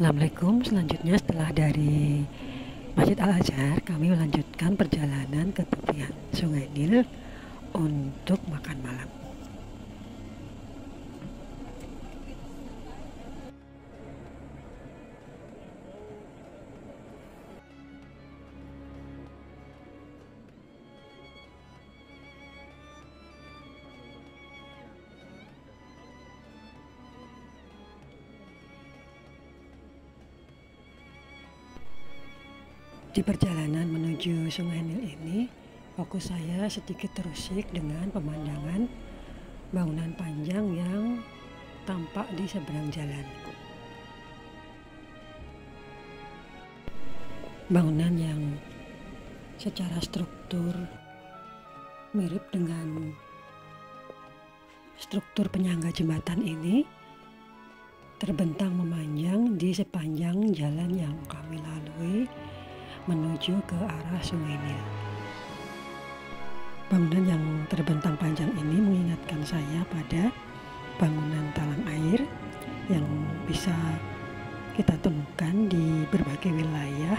Assalamualaikum. Selanjutnya setelah dari Masjid Al-Azhar, kami melanjutkan perjalanan ke tepian Sungai Nil untuk makan malam. Di perjalanan menuju Sungai Nil ini, fokus saya sedikit terusik dengan pemandangan bangunan panjang yang tampak di seberang jalan. Bangunan yang secara struktur mirip dengan struktur penyangga jembatan ini terbentang memanjang di sepanjang jalan yang kami lalui menuju ke arah Sungai Nil. Bangunan yang terbentang panjang ini mengingatkan saya pada bangunan talang air yang bisa kita temukan di berbagai wilayah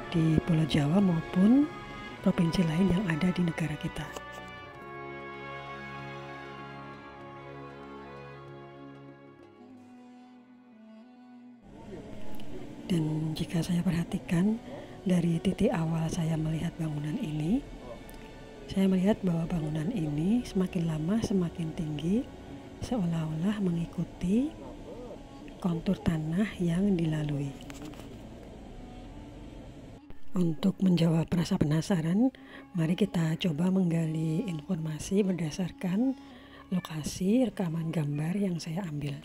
di Pulau Jawa maupun provinsi lain yang ada di negara kita. Dan jika saya perhatikan dari titik awal saya melihat bangunan ini, saya melihat bahwa bangunan ini semakin lama semakin tinggi, seolah-olah mengikuti kontur tanah yang dilalui. Untuk menjawab rasa penasaran, mari kita coba menggali informasi berdasarkan lokasi rekaman gambar yang saya ambil.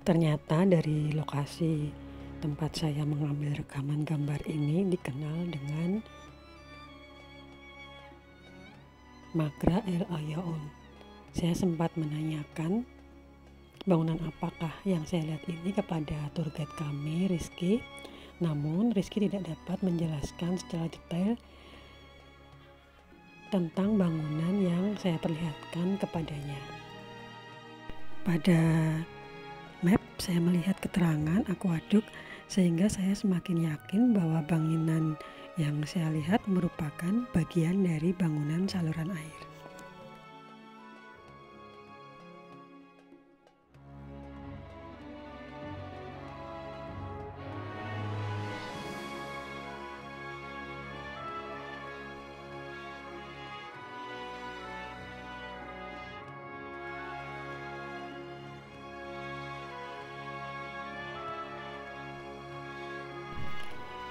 Ternyata dari lokasi tempat saya mengambil rekaman gambar ini dikenal dengan Magra El Ayaun. Saya sempat menanyakan bangunan apakah yang saya lihat ini kepada tour guide kami, Rizky. Namun Rizky tidak dapat menjelaskan secara detail tentang bangunan yang saya perlihatkan kepadanya. Pada map saya melihat keterangan akuaduk sehingga saya semakin yakin bahwa bangunan yang saya lihat merupakan bagian dari bangunan saluran air.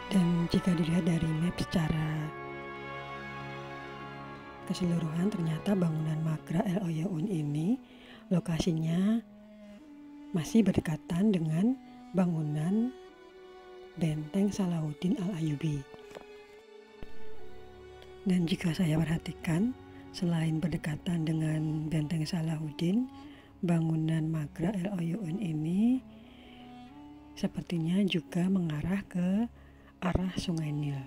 Dan jika dilihat dari map secara keseluruhan, ternyata bangunan Magra El Ayaun ini lokasinya masih berdekatan dengan bangunan Benteng Salahuddin Al-Ayyubi. Dan jika saya perhatikan, selain berdekatan dengan Benteng Salahuddin, bangunan Magra El Ayaun ini sepertinya juga mengarah ke arah Sungai Nil.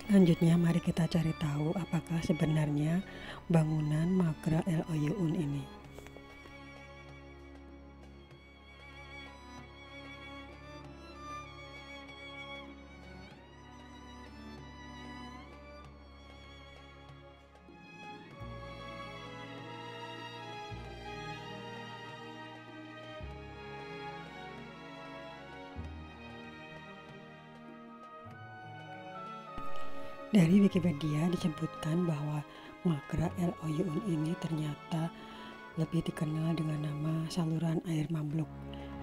Selanjutnya mari kita cari tahu apakah sebenarnya bangunan Magra El Ayaun ini. Dari Wikipedia disebutkan bahwa Magra El Ayaun ini ternyata lebih dikenal dengan nama saluran air Mamluk,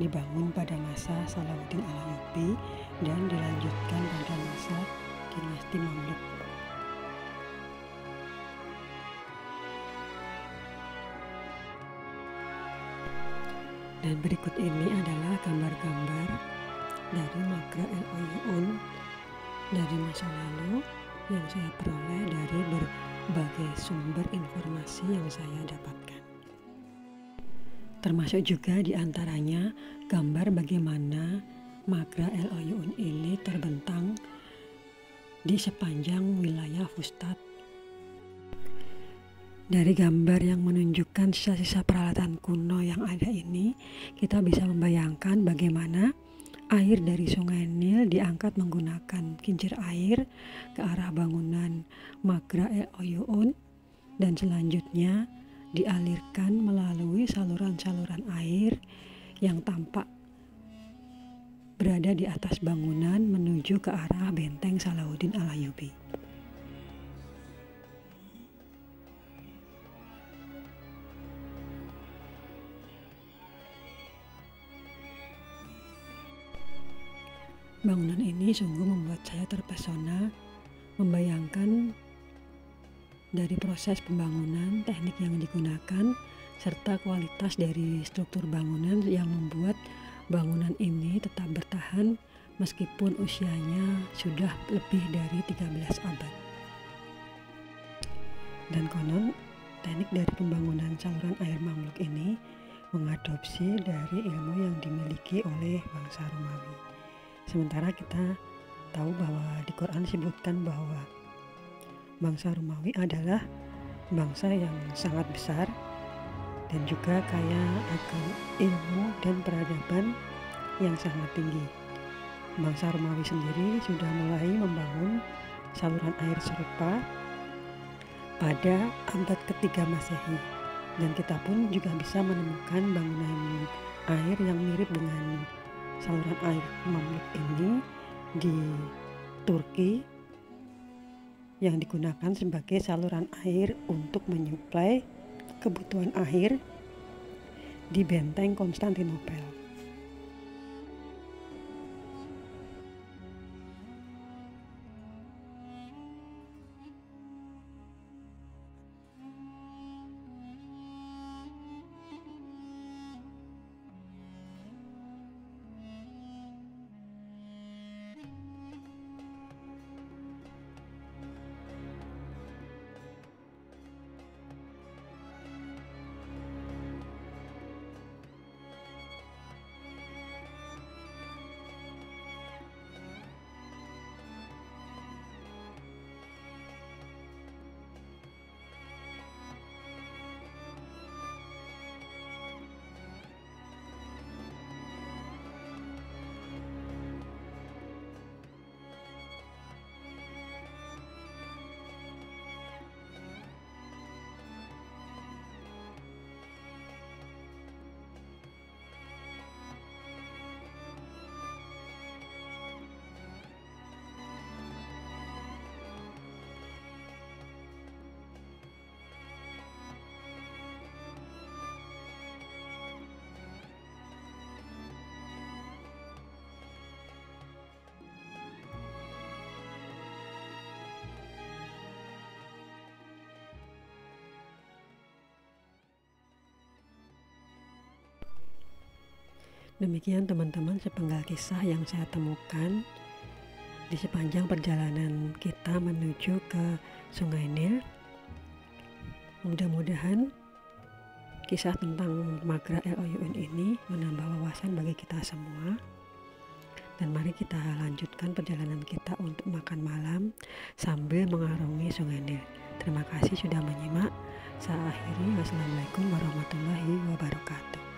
dibangun pada masa Salahuddin Al-Ayyubi dan dilanjutkan pada masa dinasti Mamluk. Dan berikut ini adalah gambar-gambar dari Magra El Ayaun dari masa lalu yang saya peroleh dari berbagai sumber informasi yang saya dapatkan. Termasuk juga diantaranya gambar bagaimana Magra El Oyun ini terbentang di sepanjang wilayah Fustat. Dari gambar yang menunjukkan sisa-sisa peralatan kuno yang ada ini, kita bisa membayangkan bagaimana air dari Sungai Nil diangkat menggunakan kincir air ke arah bangunan Magra El Oyun dan selanjutnya dialirkan melalui saluran-saluran air yang tampak berada di atas bangunan menuju ke arah benteng Salahuddin Al-Ayyubi. Bangunan ini sungguh membuat saya terpesona, membayangkan dari proses pembangunan, teknik yang digunakan, serta kualitas dari struktur bangunan yang membuat bangunan ini tetap bertahan meskipun usianya sudah lebih dari 13 abad. Dan konon, teknik dari pembangunan saluran air Mamluk ini mengadopsi dari ilmu yang dimiliki oleh bangsa Romawi. Sementara kita tahu bahwa di Quran disebutkan bahwa bangsa Romawi adalah bangsa yang sangat besar dan juga kaya akan ilmu dan peradaban yang sangat tinggi. Bangsa Romawi sendiri sudah mulai membangun saluran air serupa pada abad ketiga Masehi, dan kita pun juga bisa menemukan bangunan air yang mirip dengan saluran air Mamluk ini di Turki yang digunakan sebagai saluran air untuk menyuplai kebutuhan air di benteng Konstantinopel. Demikian teman-teman sepenggal kisah yang saya temukan di sepanjang perjalanan kita menuju ke Sungai Nil. Mudah-mudahan kisah tentang Magra El Oyun ini menambah wawasan bagi kita semua. Dan mari kita lanjutkan perjalanan kita untuk makan malam sambil mengarungi Sungai Nil. Terima kasih sudah menyimak. Saya akhiri. Wassalamualaikum warahmatullahi wabarakatuh.